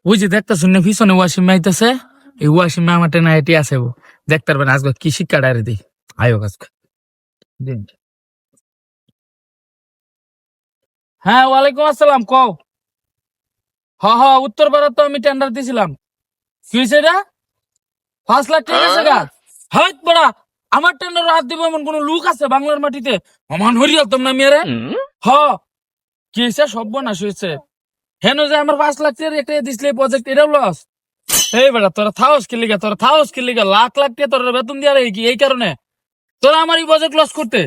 ওই যে দেখতে শুনে পিছনে ওয়াসিম আইতেছে, এই ওয়াসিম আমার টেনা এটি আছে দেখতে পারবেন আজকে কি শিক্ষা ডায়রি দিই আয়োগ আজকে। হ্যাঁ ওয়ালাইকুম আসসালাম, কও। উত্তর ভারত তো আমি টেন্ডার দিছিলাম। কি হয়েছে এটা? 5 লাখ ঠিক আছে গা? হাত বড়া, আমার টেন্ডার হাত দিব এমন কোন লোক আছে বাংলার মাটিতে? অমান হরিয়াল তোমরা মেয়েরে। হ কি হয়েছে? সর্বনাশ হয়েছে। হেন যে আমার 5 লাখ একটা দিছিলে প্রজেক্ট, এটাও লস। এই বেটা তোরা থাউস কি লিগা, লাখ লাখ টাকা তোর বেতন দিয়া কি এই কারণে তোরা আমার এই প্রজেক্ট লস করতে?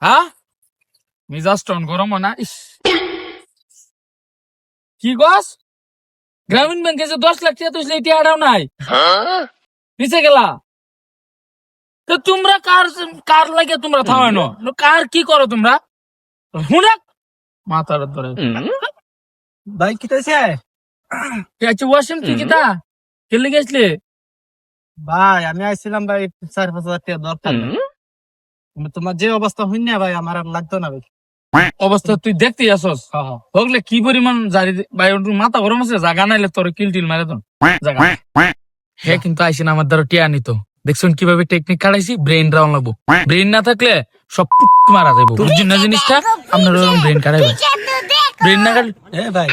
হ্যাঁ মিজাজ টন গরম না। ইস কি গস, গ্রামীণ ব্যাংকে যে 10 লাখ টাকা তুই এই টাকাটাও নাই, নিচে গেলা। তো তোমরা কার কার লাগে তোমরা থামানো, কার কি করো তোমরা? হুনাক মাথার ধরে ভাই কি হয়েছে? ওয়াসিম তুই কিতা খেলে গেছলি? ভাই আমি আইছিলাম ভাই 4-5 হাজার টাকা দরকার। তোমার যে অবস্থা হইন না ভাই, আমার আর লাগতো না ভাই। অবস্থা তুই দেখতেই আসস, হগলে কি পরিমাণ জারি ভাই, ওর মাথা গরম আছে, জাগা নাইলে তোর কিল টিল মারে তো জাগা। হে কিন্তু আইসিন আমার দ্বারা টিয়া নিত, দেখছেন কিভাবে টেকনিক কাটাইছি। ব্রেন রাউন্ড লাগবো, ব্রেন না থাকলে সব মারা যাবো। বুঝছেন না জিনিসটা? আপনার ব্রেন কাটাইবে, ব্রেন না কাটলে ভাই